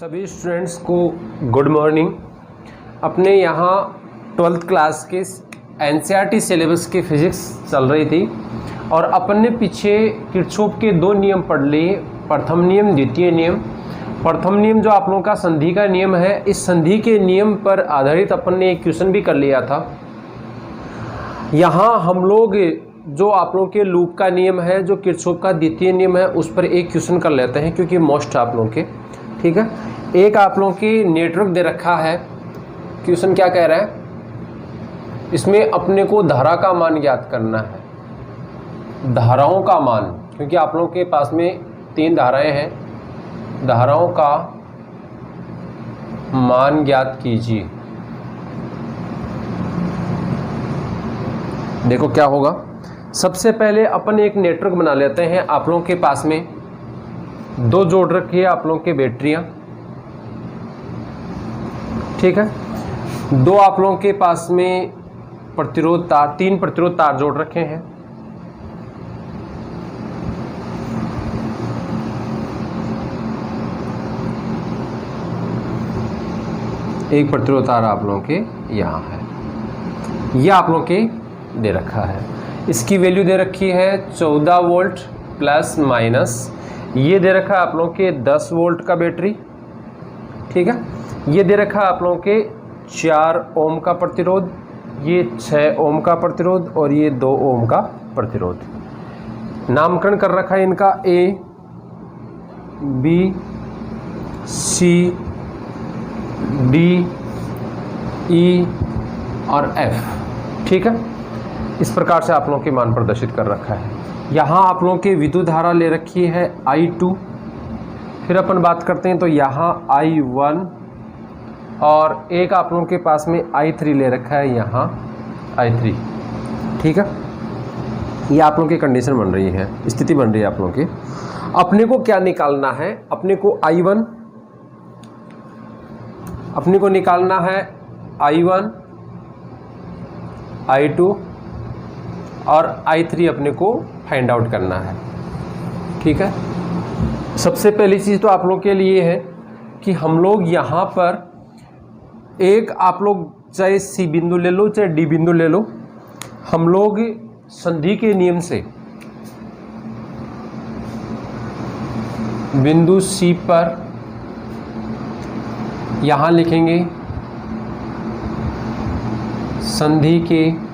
सभी स्टूडेंट्स को good morning. अपने यहाँ 12th क्लास के एनसीईआरटी सिलेबस की फिजिक्स चल रही थी और अपन ने पीछे किरचॉफ के दो नियम पढ़ लिए, प्रथम नियम द्वितीय नियम। प्रथम नियम जो आप लोगों का संधि का नियम है, इस संधि के नियम पर आधारित अपन ने एक क्वेश्चन भी कर लिया था। यहाँ हम लोग जो आप लोगों के लूप का नियम है, जो किरचॉफ का द्वितीय नियम है, उस पर एक क्वेश्चन कर लेते हैं क्योंकि मोस्ट आप लोगों के, ठीक है। एक आप लोगों की नेटवर्क दे रखा है, क्वेश्चन क्या कह रहा है, इसमें अपने को धारा का मान ज्ञात करना है, धाराओं का मान, क्योंकि आप लोगों के पास में 3 धाराएं हैं, धाराओं का मान ज्ञात कीजिए। देखो क्या होगा, सबसे पहले अपन एक नेटवर्क बना लेते हैं। आप लोगों के पास में 2 जोड़ रखी है आप लोगों के बैटरियां, ठीक है। 2 आप लोगों के पास में प्रतिरोध तार, 3 प्रतिरोध तार जोड़ रखे हैं। एक प्रतिरोध तार आप लोगों के यहाँ है, यह आप लोगों के दे रखा है। इसकी वैल्यू दे रखी है 14 वोल्ट प्लस माइनस, ये दे रखा है आप लोगों के 10 वोल्ट का बैटरी, ठीक है। ये दे रखा है आप लोगों के 4 ओम का प्रतिरोध, ये 6 ओम का प्रतिरोध और ये 2 ओम का प्रतिरोध। नामकरण कर रखा है इनका ए, बी, सी, डी, ई और एफ, ठीक है। इस प्रकार से आप लोगों के मान प्रदर्शित कर रखा है। यहाँ आप लोगों की विद्युत धारा ले रखी है I2, फिर अपन बात करते हैं तो यहाँ I1 और एक आप लोगों के पास में I3 ले रखा है, यहाँ I3, ठीक है। ये आप लोगों की कंडीशन बन रही है, स्थिति बन रही है आप लोगों की। अपने को क्या निकालना है, अपने को I1, अपने को निकालना है I1, I2 और I3 अपने को फाइंड आउट करना है, ठीक है। सबसे पहली चीज़ तो आप लोग के लिए है कि हम लोग यहाँ पर एक, आप लोग चाहे C बिंदु ले लो चाहे D बिंदु ले लो, हम लोग संधि के नियम से बिंदु C पर यहाँ लिखेंगे संधि के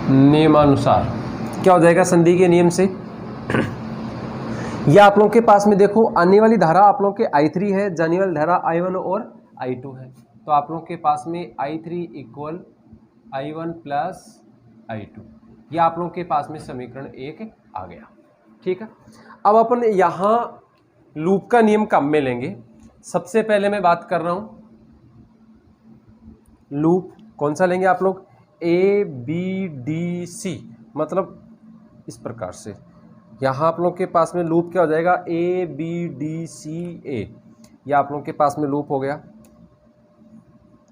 नियमानुसार। क्या हो जाएगा संधि के नियम से, यह आप लोगों के पास में देखो आने वाली धारा आप लोगों के I3 है, जाने वाली धारा I1 और I2 है, तो आप लोगों के पास में I3 equal I1 plus I2, यह आप लोगों के पास में समीकरण 1 आ गया, ठीक है। अब अपन यहाँ लूप का नियम काम में लेंगे। सबसे पहले मैं बात कर रहा हूँ लूप कौन सा लेंगे आप लोग, A B D C, मतलब इस प्रकार से यहाँ आप लोग के पास में लूप क्या हो जाएगा, A B D C A, ये आप लोग के पास में लूप हो गया।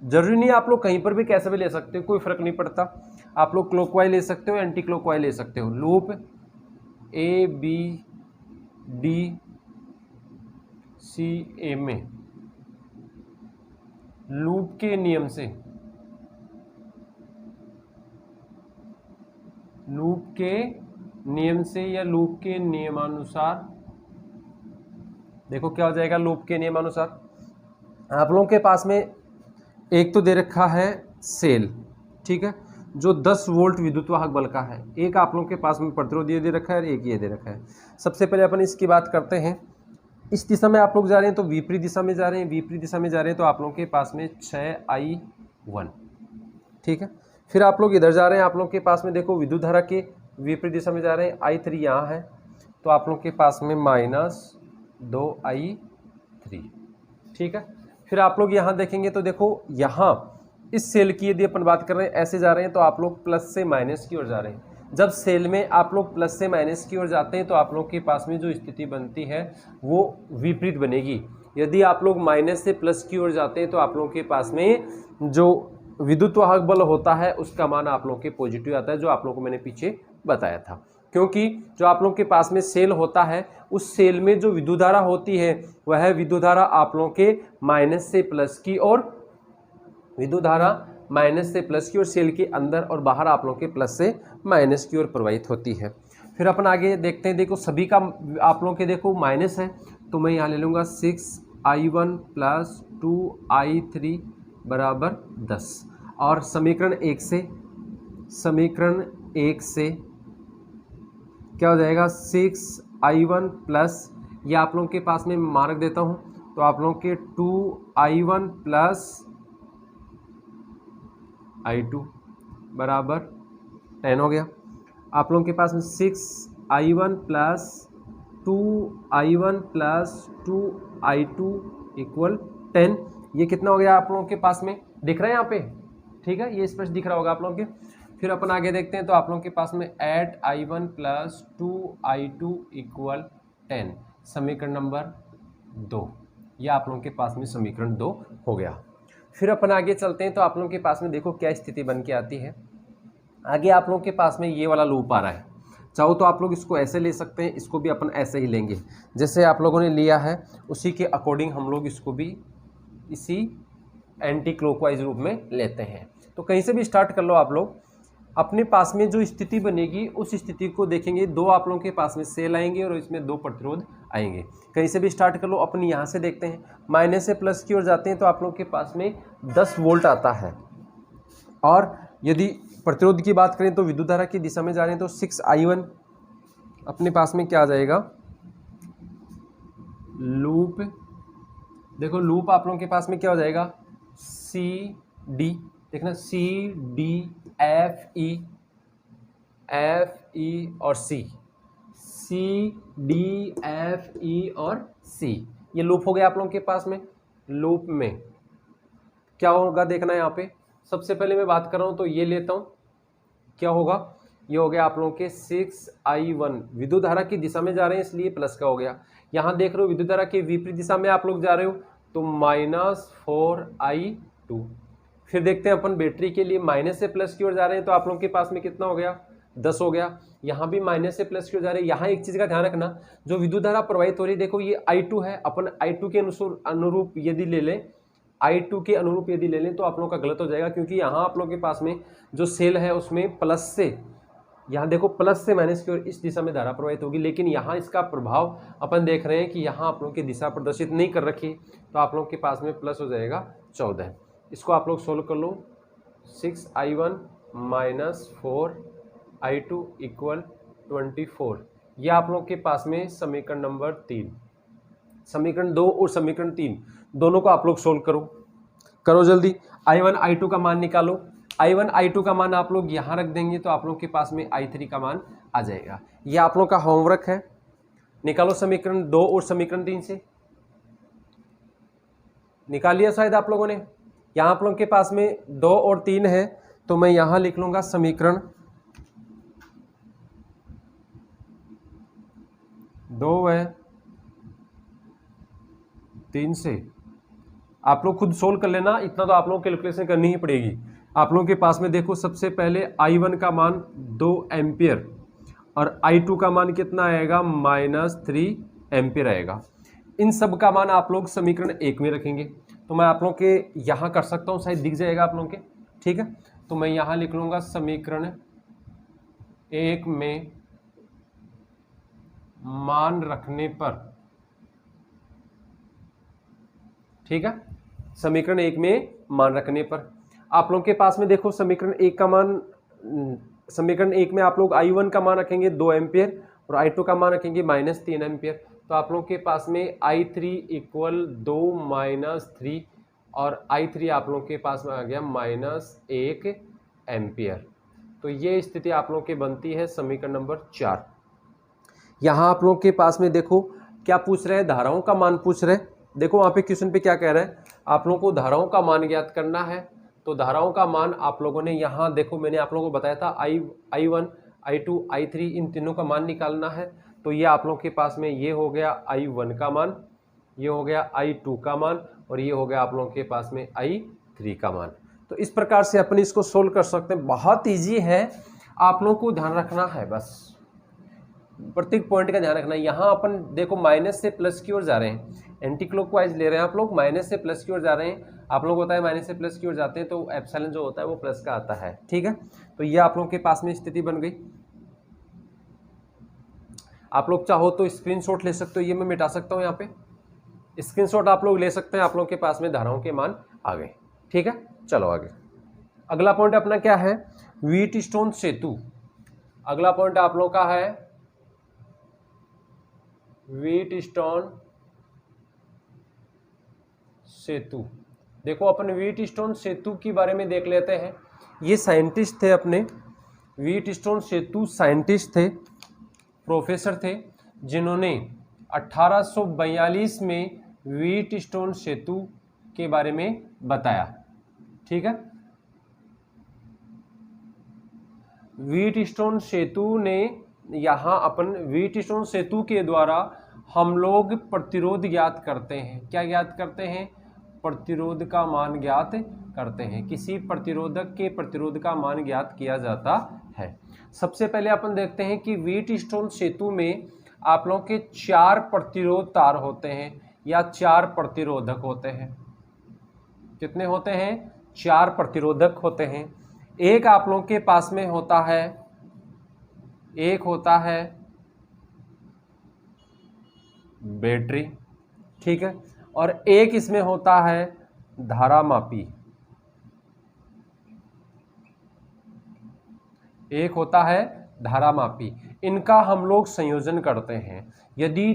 जरूरी नहीं आप लोग कहीं पर भी कैसे भी ले सकते हो, कोई फर्क नहीं पड़ता। आप लोग क्लॉकवाइज ले सकते हो, एंटी क्लॉकवाइज ले सकते हो। Loop A B D C A में लूप के नियम से, लूप के नियम से या लूप के नियमानुसार, देखो क्या हो जाएगा लूप के नियमानुसार। आप लोगों के पास में एक तो दे रखा है सेल, ठीक है, जो 10 वोल्ट विद्युत वाहक बल का है। एक आप लोगों के पास में प्रतिरोध ये दे रखा है और एक ये दे रखा है। सबसे पहले अपन इसकी बात करते हैं। इस दिशा में आप लोग जा रहे हैं तो विपरीत दिशा में जा रहे हैं, विपरीत दिशा में जा रहे हैं तो आप लोगों के पास में 6I1, ठीक है। फिर आप लोग इधर जा रहे हैं, आप लोग के पास में देखो विद्युत धारा के विपरीत दिशा में जा रहे हैं, I3 यहाँ है, तो आप लोग के पास में -2I3, ठीक है। फिर आप लोग यहाँ देखेंगे तो देखो यहाँ इस सेल की यदि अपन बात कर रहे हैं, ऐसे जा रहे हैं तो आप लोग प्लस से माइनस की ओर जा रहे हैं। जब सेल में आप लोग प्लस से माइनस की ओर जाते हैं तो आप लोग के पास में जो स्थिति बनती है वो विपरीत बनेगी। यदि आप लोग माइनस से प्लस की ओर जाते हैं तो आप लोगों के पास में जो विद्युत वाहक बल होता है उसका मान आप लोगों के पॉजिटिव आता है, जो आप लोगों को मैंने पीछे बताया था। क्योंकि जो आप लोग के पास में सेल होता है उस सेल में जो विद्युत धारा होती है वह विद्युत धारा आप लोगों के माइनस से प्लस की और विद्युत धारा माइनस से प्लस की और सेल के अंदर और बाहर आप लोगों के प्लस से माइनस की ओर प्रवाहित होती है। फिर अपन आगे देखते हैं, देखो सभी का आप लोगों के देखो माइनस है तो मैं यहाँ ले लूँगा 6I1 + 2I3 बराबर 10 और समीकरण एक से क्या हो जाएगा 6I1 प्लस ये आप लोगों के पास में मार्क देता हूँ तो आप लोगों के 2I1 + I2 बराबर 10 हो गया। आप लोगों के पास में 6I1 + 2I1 + 2I2 = 10, ये कितना हो गया आप लोगों के पास में दिख रहा है यहाँ पे, ठीक है, ये स्पष्ट दिख रहा होगा आप लोगों के। फिर अपन आगे देखते हैं तो आप लोगों के पास में 8I1 + 2I2 = 10, समीकरण नंबर 2, ये आप लोगों के पास में समीकरण 2 हो गया। फिर अपन आगे चलते हैं तो आप लोगों के पास में देखो क्या स्थिति बन के आती है। आगे आप लोगों के पास में ये वाला लूप आ रहा है, चाहो तो आप लोग इसको ऐसे ले सकते हैं, इसको भी अपन ऐसे ही लेंगे जैसे आप लोगों ने लिया है उसी के अकॉर्डिंग हम लोग इसको भी इसी एंटी क्लॉकवाइज रूप में लेते हैं। तो कहीं से भी स्टार्ट कर लो आप लोग, अपने पास में जो स्थिति बनेगी उस स्थिति को देखेंगे। दो आप लोगों के पास में सेल आएंगे और इसमें दो प्रतिरोध आएंगे। कहीं से भी स्टार्ट कर लो, अपन यहाँ से देखते हैं माइनस से प्लस की ओर जाते हैं तो आप लोगों के पास में 10 वोल्ट आता है और यदि प्रतिरोध की बात करें तो विद्युत धारा की दिशा में जा रहे हैं तो 6I1 अपने पास में क्या आ जाएगा, लूप, देखो लूप आप लोगों के पास में क्या हो जाएगा CD, देखना CDFE और CDFE और C, ये लूप हो गया आप लोगों के पास में। लूप में क्या होगा देखना यहाँ पे, सबसे पहले मैं बात कर रहा हूँ तो ये लेता हूँ, क्या होगा, ये हो गया आप लोगों के 6I1, विद्युत धारा की दिशा में जा रहे हैं इसलिए प्लस का हो गया। यहाँ देख रहे हो विद्युत धारा की विपरीत दिशा में आप लोग जा रहे हो तो -4I2। फिर देखते हैं अपन बैटरी के लिए माइनस से प्लस की ओर जा रहे हैं तो आप लोगों के पास में कितना हो गया, 10 हो गया। यहाँ भी माइनस से प्लस की ओर जा रहे हैं। यहाँ एक चीज़ का ध्यान रखना, जो विद्युत धारा प्रवाहित हो रही है देखो ये I2 है, अपन I2 के अनुरूप यदि ले लें, I2 के अनुरूप यदि ले लें तो आप लोगों का गलत हो जाएगा, क्योंकि यहाँ आप लोगों के पास में जो सेल है उसमें प्लस से, यहाँ देखो प्लस से माइनस की ओर इस दिशा में धारा प्रवाहित होगी, लेकिन यहाँ इसका प्रभाव अपन देख रहे हैं कि यहाँ आप लोगों की दिशा प्रदर्शित नहीं कर रखी, तो आप लोगों के पास में प्लस हो जाएगा 14। इसको आप लोग सोल्व कर लो, 6I1 - 4I2 = 24, ये आप लोगों के पास में समीकरण नंबर 3, समीकरण 2 और समीकरण 3 दोनों को आप लोग सोल्व करो जल्दी। I1 I2 का मान निकालो, I1 I2 का मान आप लोग यहाँ रख देंगे तो आप लोग के पास में I3 का मान आ जाएगा। ये आप लोग का होमवर्क है, निकालो समीकरण 2 और समीकरण 3 से, निकाल लिया शायद आप लोगों ने। यहाँ आप लोगों के पास में 2 और 3 है तो मैं यहाँ लिख लूँगा समीकरण 2 व 3 से, आप लोग खुद सोल्व कर लेना, इतना तो आप लोगों को कैलकुलेशन करनी ही पड़ेगी। आप लोगों के पास में देखो सबसे पहले I1 का मान 2 एम्पियर और I2 का मान कितना आएगा, -3 एम्पियर आएगा। इन सब का मान आप लोग समीकरण 1 में रखेंगे, तो मैं आप लोगों के यहाँ कर सकता हूँ, शायद दिख जाएगा आप लोगों के, ठीक है। तो मैं यहाँ लिख लूँगा समीकरण 1 में मान रखने पर, ठीक है, समीकरण 1 में मान रखने पर आप लोगों के पास में देखो समीकरण 1 का मान, समीकरण 1 में आप लोग I1 का मान रखेंगे 2 एम्पियर और I2 का मान रखेंगे -3 एम्पियर, तो आप लोगों के पास में I3 = 2 - 3 और I3 आप लोगों के पास में आ गया -1 एम्पियर। तो ये स्थिति आप लोगों की बनती है समीकरण नंबर 4। यहाँ आप लोगों के पास में देखो क्या पूछ रहे हैं, धाराओं का मान पूछ रहे हैं। देखो वहाँ पे क्वेश्चन पे क्या कह रहा है, आप लोगों को धाराओं का मान ज्ञात करना है। तो धाराओं का मान आप लोगों ने यहाँ देखो, मैंने आप लोगों को बताया था I1 I2 I3 इन तीनों का मान निकालना है। तो ये आप लोगों के पास में ये हो गया I1 का मान, ये हो गया I2 का मान और ये हो गया आप लोगों के पास में I3 का मान। तो इस प्रकार से अपन इसको सोल्व कर सकते हैं, बहुत ईजी है, आप लोगों को ध्यान रखना है बस। प्रत्येक पॉइंट का ध्यान रखना। यहाँ अपन देखो माइनस से प्लस की ओर जा रहे हैं, एंटी क्लॉकवाइज ले रहे हैं आप लोग, माइनस से प्लस की ओर जा रहे हैं। आप लोग होता है माइनस से प्लस की ओर जाते हैं तो एप्सिलॉन जो होता है वो प्लस का आता है, ठीक है। तो ये आप लोगों के पास में स्थिति बन गई। आप लोग चाहो तो स्क्रीनशॉट ले सकते हो, ये मैं मिटा सकता हूँ, यहाँ पे स्क्रीनशॉट आप लोग ले सकते हैं। आप लोगों के पास में धाराओं के मान आ गए, ठीक है। चलो आगे, अगला पॉइंट अपना क्या है, व्हीटस्टोन सेतु। अगला पॉइंट आप लोग का है व्हीटस्टोन सेतु। देखो अपन व्हीटस्टोन सेतु के बारे में देख लेते हैं। ये साइंटिस्ट थे अपने, व्हीटस्टोन सेतु साइंटिस्ट थे, प्रोफेसर थे, जिन्होंने 1842 में व्हीटस्टोन सेतु के बारे में बताया, ठीक है। व्हीटस्टोन सेतु ने यहाँ अपन व्हीटस्टोन सेतु के द्वारा हम लोग प्रतिरोध ज्ञात करते हैं। क्या ज्ञात करते हैं, प्रतिरोध का मान ज्ञात करते हैं। किसी प्रतिरोधक के प्रतिरोध का मान ज्ञात किया जाता है। सबसे पहले अपन देखते हैं कि व्हीटस्टोन सेतु में आप लोगों के 4 प्रतिरोध तार होते हैं या 4 प्रतिरोधक होते हैं। कितने होते हैं, 4 प्रतिरोधक होते हैं। एक आप लोगों के पास में होता है, एक होता है बैटरी, ठीक है, और एक इसमें होता है धारामापी। एक होता है धारामापी। इनका हम लोग संयोजन करते हैं। यदि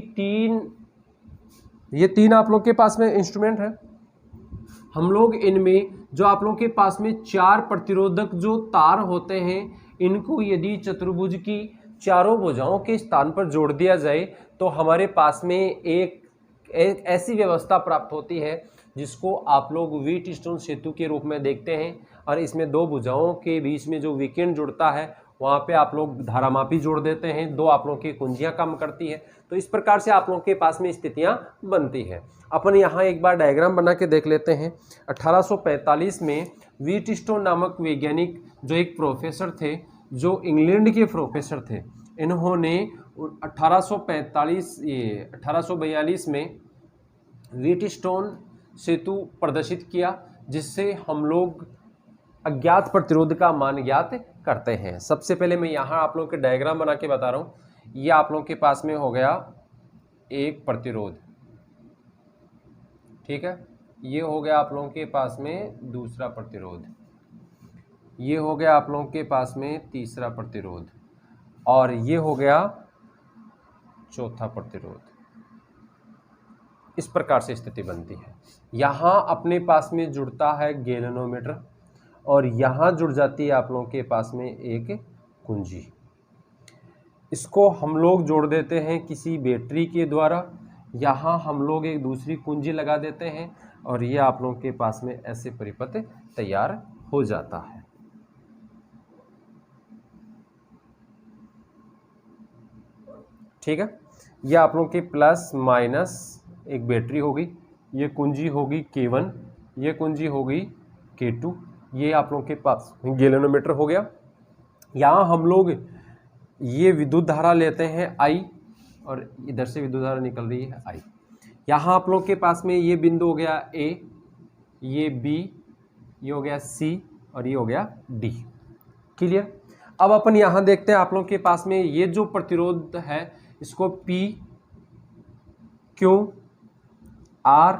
ये तीन आप लोग के पास में इंस्ट्रूमेंट है, हम लोग इनमें जो आप लोग के पास में 4 प्रतिरोधक जो तार होते हैं, इनको यदि चतुर्भुज की चारों भुजाओं के स्थान पर जोड़ दिया जाए तो हमारे पास में एक ऐसी व्यवस्था प्राप्त होती है जिसको आप लोग व्हीटस्टोन सेतु के रूप में देखते हैं। और इसमें 2 भुजाओं के बीच में जो विकिरण जुड़ता है वहाँ पे आप लोग धारामापी जोड़ देते हैं, 2 आप लोगों की कुंजियाँ काम करती है। तो इस प्रकार से आप लोगों के पास में स्थितियाँ बनती है। अपन यहाँ एक बार डायग्राम बना के देख लेते हैं। 1845 में व्हीटस्टोन नामक वैज्ञानिक जो एक प्रोफेसर थे, जो इंग्लैंड के प्रोफेसर थे, इन्होंने 1842 में व्हीटस्टोन सेतु प्रदर्शित किया, जिससे हम लोग अज्ञात प्रतिरोध का मान ज्ञात करते हैं। सबसे पहले मैं यहाँ आप लोगों के डायग्राम बना के बता रहा हूँ। ये आप लोगों के पास में हो गया एक प्रतिरोध, ठीक है। ये हो गया आप लोगों के पास में दूसरा प्रतिरोध, ये हो गया आप लोगों के पास में तीसरा प्रतिरोध, और ये हो गया चौथा प्रतिरोध। इस प्रकार से स्थिति बनती है। यहाँ अपने पास में जुड़ता है गैल्वेनोमीटर, और यहाँ जुड़ जाती है आप लोगों के पास में एक कुंजी। इसको हम लोग जोड़ देते हैं किसी बैटरी के द्वारा। यहाँ हम लोग एक दूसरी कुंजी लगा देते हैं, और ये आप लोगों के पास में ऐसे परिपथ तैयार हो जाता है। ठीक है, ये आप लोगों के प्लस माइनस एक बैटरी होगी, ये कुंजी होगी K1, ये कुंजी होगी K2, ये आप लोगों के पास गैल्वेनोमीटर हो गया। यहाँ हम लोग ये विद्युत धारा लेते हैं I, और इधर से विद्युत धारा निकल रही है I। यहाँ आप लोग के पास में ये बिंदु हो गया A, ये B, ये हो गया C, और ये हो गया D। क्लियर। अब अपन यहाँ देखते हैं आप लोग के पास में ये जो प्रतिरोध है इसको P, Q, R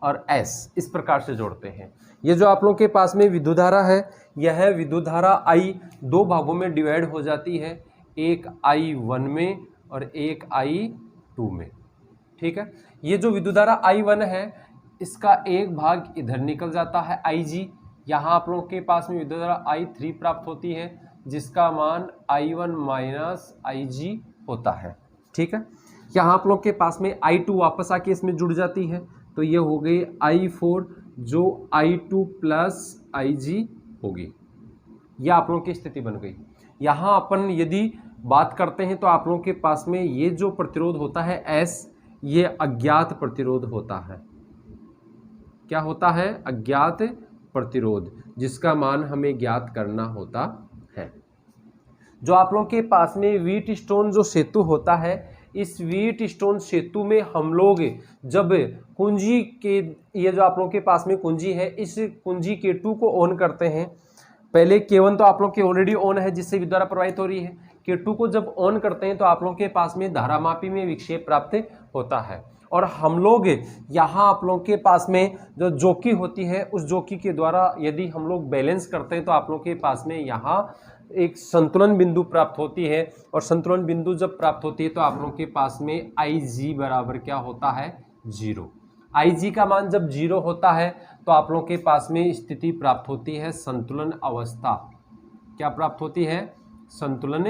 और S इस प्रकार से जोड़ते हैं। ये जो आप लोग के पास में विद्युत धारा है, यह विद्युत धारा I 2 भागों में डिवाइड हो जाती है, एक I1 में और एक I2 में। ठीक है, ये जो विद्युत धारा I1 है इसका एक भाग इधर निकल जाता है IG। यहाँ आप लोगों के पास में विद्युत धारा I3 प्राप्त होती है, जिसका मान I1 माइनस IG होता है। ठीक है, यहाँ आप लोग के पास में I2 वापस आके इसमें जुड़ जाती है, तो ये हो गई I4 जो I2 प्लस IG होगी। यह आप लोगों की स्थिति बन गई। यहाँ अपन यदि बात करते हैं तो आप लोगों के पास में ये जो प्रतिरोध होता है S, ये अज्ञात प्रतिरोध होता है। क्या होता है? अज्ञात प्रतिरोध, जिसका मान हमें ज्ञात करना होता है। जो आप लोगों के पास में व्हीट स्टोन जो सेतु होता है, इस व्हीट स्टोन सेतु में हम लोग जब कुंजी के, ये जो आप लोगों के पास में कुंजी है, इस कुंजी K2 को ऑन करते हैं। पहले K1 तो आप लोग के ऑलरेडी ऑन है जिससे विद्युत धारा प्रवाहित हो रही है। K2 को जब ऑन करते हैं तो आप लोगों के पास में धारामापी में विक्षेप प्राप्त होता है। और हम लोग यहाँ आप लोगों के पास में जो जोकी होती है, उस जोकी के द्वारा यदि हम लोग बैलेंस करते हैं तो आप लोगों के पास में यहाँ एक संतुलन बिंदु प्राप्त होती है। और संतुलन बिंदु जब प्राप्त होती है तो आप लोगों के पास में IG बराबर क्या होता है, 0। IG का मान जब 0 होता है तो आप लोगों के पास में स्थिति प्राप्त होती है संतुलन अवस्था। क्या प्राप्त होती है, संतुलन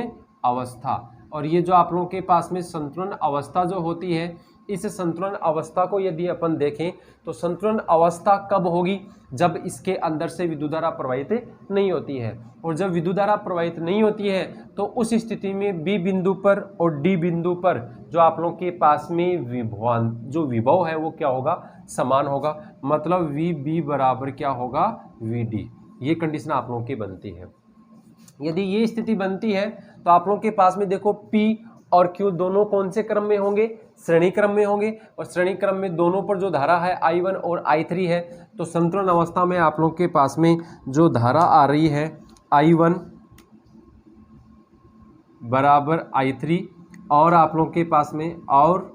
अवस्था। और ये जो आप लोगों के पास में संतुलन अवस्था जो होती है, इस संतुलन अवस्था को यदि अपन देखें तो संतुलन अवस्था कब होगी, जब इसके अंदर से विद्युत धारा प्रवाहित नहीं होती है। और जब विद्युत धारा प्रवाहित नहीं होती है तो उस स्थिति में बी बिंदु पर और डी बिंदु पर जो आप लोगों के पास में विभव है वो क्या होगा, समान होगा। मतलब वी बी बराबर क्या होगा, वी डी। ये कंडीशन आप लोगों की बनती है। यदि ये स्थिति बनती है तो आप लोगों के पास में देखो P और Q दोनों कौन से क्रम में होंगे, श्रेणी क्रम में होंगे। और श्रेणी क्रम में दोनों पर जो धारा है I1 और I3 है, तो संतुलन अवस्था में आप लोगों के पास में जो धारा आ रही है I1 बराबर I3 और आप लोगों के पास में और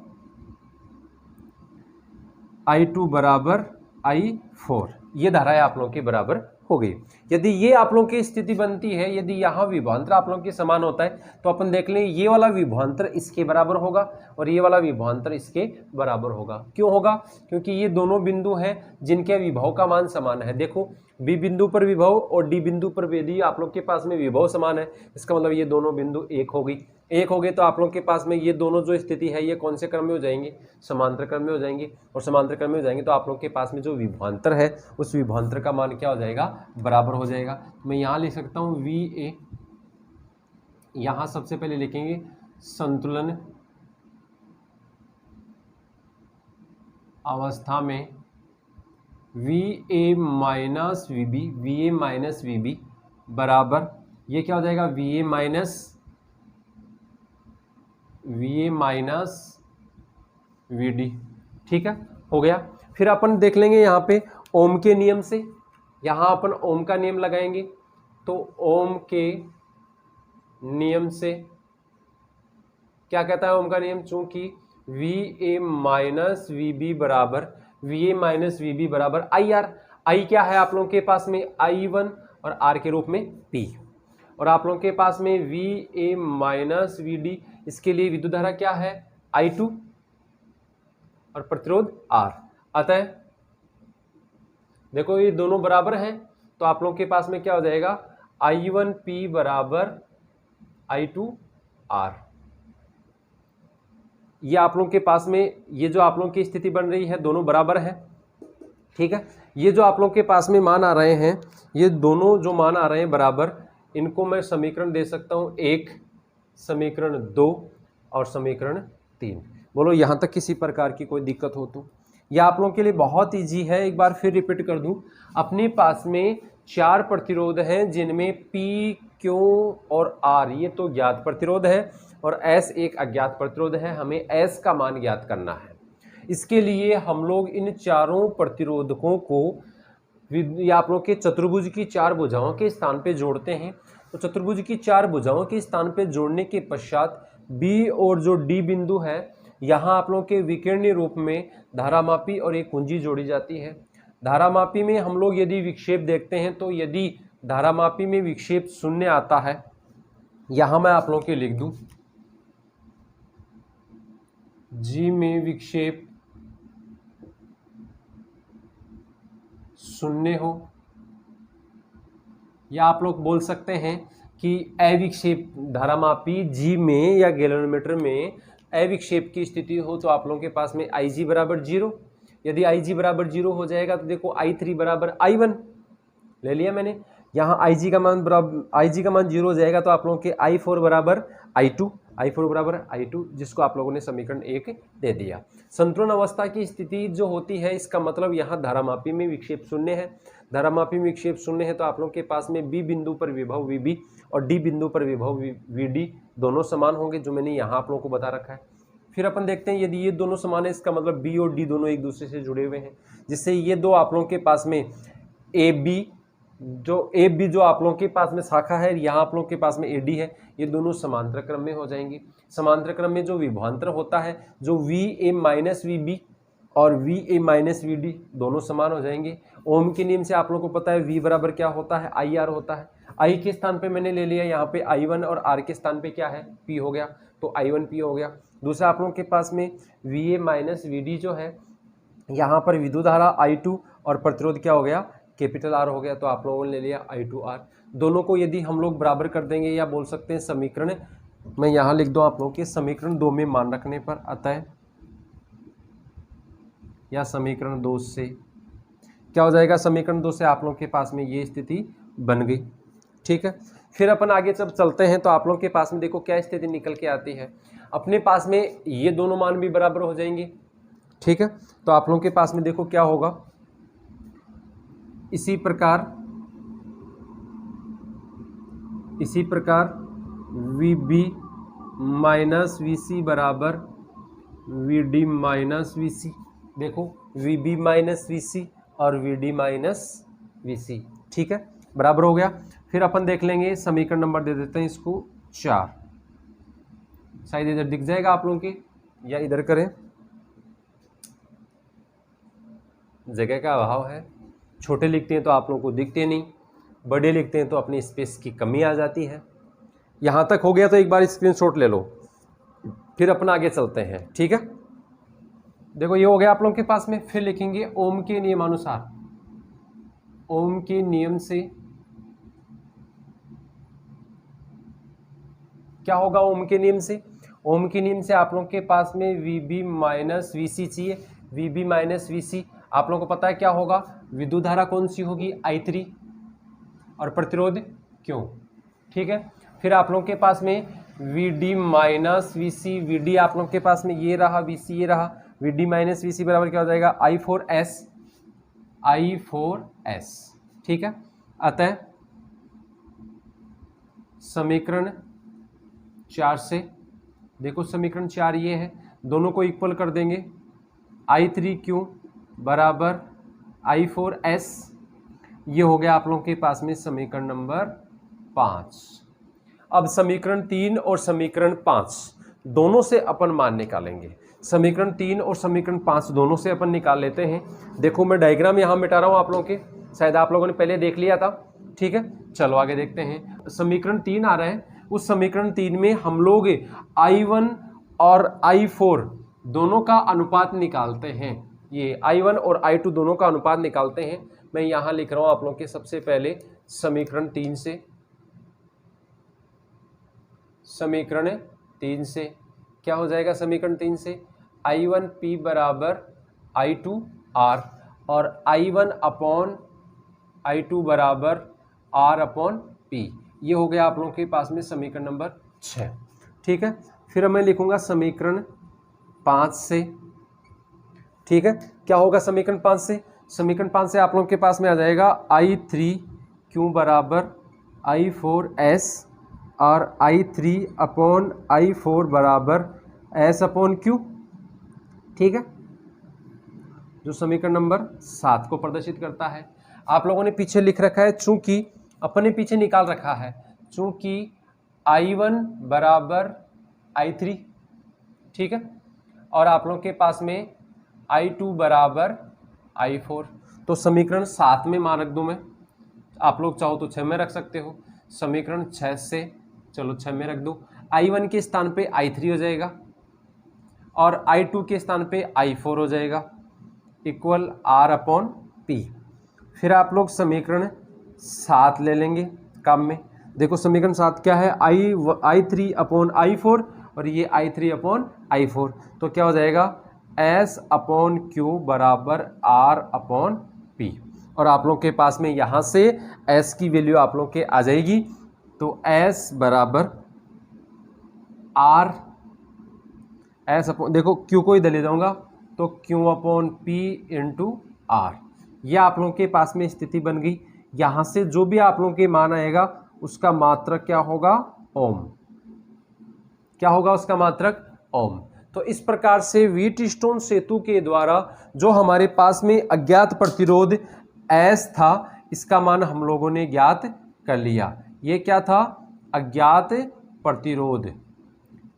I2 बराबर I4, ये धाराएं आप लोगों के बराबर हो गई। यदि ये आप लोगों की स्थिति बनती है, यदि यहाँ विभवांतर आप लोगों के समान होता है तो अपन देख लें ये वाला विभवांतर इसके बराबर होगा और ये वाला विभवांतर इसके बराबर होगा। क्यों होगा, क्योंकि ये दोनों बिंदु हैं जिनके विभव का मान समान है। देखो बी बिंदु पर विभव और डी बिंदु पर यदि आप लोग के पास में विभव समान है, इसका मतलब ये दोनों बिंदु एक हो गई। एक हो गए तो आप लोग के पास में ये दोनों जो स्थिति है ये कौन से क्रम में हो जाएंगे, समांतर क्रम में हो जाएंगे। और समांतर क्रम में हो जाएंगे तो आप लोग के पास में जो विभवांतर है उस विभवांतर का मान क्या हो जाएगा, बराबर हो जाएगा। तो मैं यहाँ लिख सकता हूँ वी ए, यहाँ सबसे पहले लिखेंगे संतुलन अवस्था में V A minus V B, V A minus V B बराबर ये क्या हो जाएगा, V A minus V D. ठीक है, हो गया। फिर अपन देख लेंगे यहाँ पे ओम के नियम से, यहाँ अपन ओम का नियम लगाएंगे। तो ओम के नियम से क्या कहता है ओम का नियम, चूंकि V A minus V B बराबर आई आर। आई क्या है आप लोगों के पास में, I1 और R के रूप में P। और आप लोगों के पास में V A minus V D, इसके लिए विद्युत धारा क्या है I2 और प्रतिरोध R। अतः देखो ये दोनों बराबर हैं तो आप लोगों के पास में क्या हो जाएगा, I1P बराबर I2R। ये आप लोगों के पास में ये जो आप लोगों की स्थिति बन रही है दोनों बराबर है। ठीक है, ये जो आप लोगों के पास में मान आ रहे हैं, ये दोनों जो मान आ रहे हैं बराबर, इनको मैं समीकरण दे सकता हूं 1, समीकरण 2 और समीकरण 3। बोलो यहाँ तक किसी प्रकार की कोई दिक्कत हो तो। यह आप लोगों के लिए बहुत ईजी है, एक बार फिर रिपीट कर दूं। अपने पास में 4 प्रतिरोध हैं जिनमें P, Q और R ये तो ज्ञात प्रतिरोध है और S एक अज्ञात प्रतिरोध है। हमें S का मान ज्ञात करना है। इसके लिए हम लोग इन चारों प्रतिरोधकों को या आप लोग के चतुर्भुज की 4 भुजाओं के स्थान पे जोड़ते हैं। तो चतुर्भुज की 4 भुजाओं के स्थान पे जोड़ने के पश्चात B और जो D बिंदु है, यहाँ आप लोग के विकिरणीय रूप में धारामापी और एक कुंजी जोड़ी जाती है। धारामापी में हम लोग यदि विक्षेप देखते हैं तो यदि धारामापी में विक्षेप 0 आता है, यहाँ मैं आप लोगों के लिख दूं G में विक्षेप 0 हो, या आप लोग बोल सकते हैं कि अविक्षेप धारामापी G में या गैल्वेनोमीटर में अविक्षेप की स्थिति हो तो आप लोगों के पास में IG बराबर 0। यदि IG बराबर 0 हो जाएगा तो देखो I3 बराबर I1 ले लिया मैंने। यहाँ IG का मान 0 हो जाएगा तो आप लोगों के I4 बराबर I2 I4 बराबर I2, जिसको आप लोगों ने समीकरण 1 दे दिया। संतुलन अवस्था की स्थिति जो होती है, इसका मतलब यहाँ धारामापी में विक्षेप शून्य है। धारामापी में विक्षेप शून्य है तो आप लोगों के पास में B बिंदु पर विभव VB और D बिंदु पर विभव VD दोनों समान होंगे, जो मैंने यहाँ आप लोगों को बता रखा है। फिर अपन देखते हैं यदि ये दोनों समान है, इसका मतलब B और D दोनों एक दूसरे से जुड़े हुए हैं, जिससे ये दो आप लोगों के पास में AB जो आप लोगों के पास में शाखा है, यहाँ आप लोगों के पास में AD है, ये दोनों समांतर क्रम में हो जाएंगे। समांतर क्रम में जो विभवांतर होता है, जो VA माइनस VB और VA माइनस VD दोनों समान हो जाएंगे। ओम के नियम से आप लोगों को पता है V बराबर क्या होता है, IR होता है। I के स्थान पे मैंने ले लिया यहाँ पे I1 और R के स्थान पे क्या है, P हो गया, तो I1 P हो गया। दूसरा आप लोगों के पास में VA माइनस VD जो है, यहाँ पर विद्युत धारा I2 और प्रतिरोध क्या हो गया, कैपिटल R हो गया, तो आप लोगों ने ले लिया I2R। दोनों को यदि हम लोग बराबर कर देंगे, या बोल सकते हैं समीकरण, मैं यहाँ लिख दूँ आप लोगों के समीकरण 2 में मान रखने पर, अतः या समीकरण 2 से क्या हो जाएगा, समीकरण 2 से आप लोगों के पास में ये स्थिति बन गई। ठीक है, फिर अपन आगे जब चलते हैं तो आप लोगों के पास में देखो क्या स्थिति निकल के आती है। अपने पास में ये दोनों मान भी बराबर हो जाएंगे। ठीक है, तो आप लोगों के पास में देखो क्या होगा, इसी प्रकार VB माइनस VC बराबर VD माइनस VC। देखो VB माइनस VC और VD माइनस VC, ठीक है, बराबर हो गया। फिर अपन देख लेंगे समीकरण नंबर दे देते हैं इसको 4, शायद इधर दिख जाएगा आप लोगों के, या इधर करें, जगह का अभाव है, छोटे लिखते हैं तो आप लोगों को दिखते नहीं, बड़े लिखते हैं तो अपनी स्पेस की कमी आ जाती है। यहाँ तक हो गया तो एक बार स्क्रीनशॉट ले लो, फिर अपन आगे चलते हैं। ठीक है, देखो ये हो गया आप लोगों के पास में। फिर लिखेंगे ओम के नियमानुसार, ओम के नियम से क्या होगा, ओम के नियम से, ओम के नियम से आप लोगों के पास में VB माइनस VC चाहिए। VB माइनस VC आप लोगों को पता है क्या होगा, विद्युत धारा कौन सी होगी, I3 और प्रतिरोध क्यों। ठीक है, फिर आप लोगों के पास में VD माइनस VC, VD आप लोगों के पास में ये रहा, VC ये रहा, VD माइनस VC बराबर क्या हो जाएगा, I4S। ठीक है, अतः समीकरण 4 से देखो, समीकरण 4 ये है, दोनों को इक्वल कर देंगे, I3Q बराबर I4S, ये हो गया आप लोगों के पास में समीकरण नंबर 5। अब समीकरण 3 और समीकरण 5 दोनों से अपन मान निकालेंगे। समीकरण 3 और समीकरण 5 दोनों से अपन निकाल लेते हैं। देखो मैं डायग्राम यहाँ मिटा रहा हूँ आप लोगों के, शायद आप लोगों ने पहले देख लिया था। ठीक है, चलो आगे देखते हैं। समीकरण 3 आ रहा है, उस समीकरण 3 में हम लोग I1 और I4 दोनों का अनुपात निकालते हैं। ये I1 और I2 दोनों का अनुपात निकालते हैं। मैं यहाँ लिख रहा हूँ आप लोगों के सबसे पहले समीकरण 3 से, समीकरण 3 से क्या हो जाएगा, समीकरण 3 से I1P बराबर I2R और I1 अपॉन I2 बराबर R अपॉन P, ये हो गया आप लोगों के पास में समीकरण नंबर 6। ठीक है, फिर मैं लिखूंगा समीकरण 5 से। ठीक है, क्या होगा समीकरण 5 से, समीकरण 5 से आप लोगों के पास में आ जाएगा I3Q बराबर I4S और I3 अपॉन I4 बराबर S अपॉन Q। ठीक है, जो समीकरण नंबर 7 को प्रदर्शित करता है। आप लोगों ने पीछे लिख रखा है, चूंकि अपने पीछे निकाल रखा है, चूंकि I1 बराबर I3, ठीक है, और आप लोगों के पास में I2 बराबर I4, तो समीकरण 7 में मान रख दूं मैं, आप लोग चाहो तो 6 में रख सकते हो। समीकरण 6 से चलो 6 में रख दो, I1 के स्थान पे I3 हो जाएगा और I2 के स्थान पे I4 हो जाएगा, इक्वल R अपॉन P। फिर आप लोग समीकरण 7 ले लेंगे काम में। देखो समीकरण 7 क्या है, I3 अपॉन I4 और ये I3 अपॉन I4, तो क्या हो जाएगा S अपॉन Q बराबर R अपॉन P। और आप लोग के पास में यहाँ से S की वैल्यू आप लोग के आ जाएगी, तो S बराबर आर एस अपॉन, देखो क्यू को इधर ले जाऊंगा तो Q upon P into R. यह आप लोगों के पास में स्थिति बन गई। यहां से जो भी आप लोगों के मान आएगा उसका मात्रक क्या होगा, ओम। क्या होगा उसका मात्रक, ओम। तो इस प्रकार से व्हीटस्टोन सेतु के द्वारा जो हमारे पास में अज्ञात प्रतिरोध एस था, इसका मान हम लोगों ने ज्ञात कर लिया। ये क्या था, अज्ञात प्रतिरोध।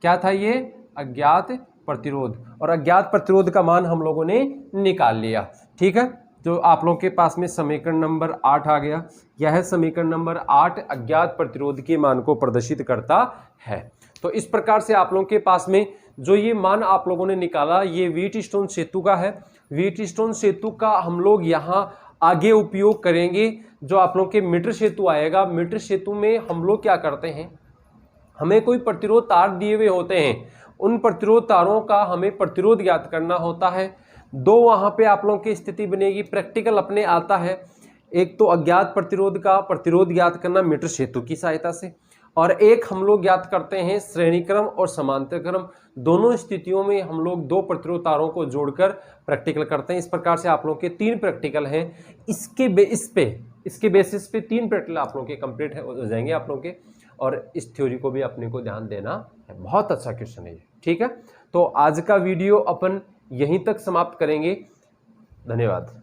क्या था ये, अज्ञात प्रतिरोध। और अज्ञात प्रतिरोध का मान हम लोगों ने निकाल लिया। ठीक है, जो आप लोगों के पास में समीकरण नंबर 8 आ गया। यह समीकरण नंबर 8 अज्ञात प्रतिरोध के मान को प्रदर्शित करता है। तो इस प्रकार से आप लोगों के पास में जो ये मान आप लोगों ने निकाला, ये व्हीटस्टोन सेतु का है। व्हीटस्टोन सेतु का हम लोग यहाँ आगे उपयोग करेंगे। जो आप लोगों के मीटर सेतु आएगा, मीटर सेतु में हम लोग क्या करते हैं, हमें कोई प्रतिरोध तार दिए हुए होते हैं, उन प्रतिरोध तारों का हमें प्रतिरोध ज्ञात करना होता है। दो वहां पे आप लोगों की स्थिति बनेगी, प्रैक्टिकल अपने आता है। एक तो अज्ञात प्रतिरोध का प्रतिरोध ज्ञात करना मीटर सेतु की सहायता से, और एक हम लोग ज्ञात करते हैं श्रेणी क्रम और समांतर क्रम। दोनों स्थितियों में हम लोग दो प्रतिरोध तारों को जोड़कर प्रैक्टिकल करते हैं। इस प्रकार से आप लोगों के 3 प्रैक्टिकल हैं। इसके बेसिस पे 3 प्रैक्टिकल आप लोगों के कंप्लीट हो जाएंगे आप लोगों के, और इस थ्योरी को भी अपने को ध्यान देना है। बहुत अच्छा क्वेश्चन है ये। ठीक है, तो आज का वीडियो अपन यहीं तक समाप्त करेंगे। धन्यवाद।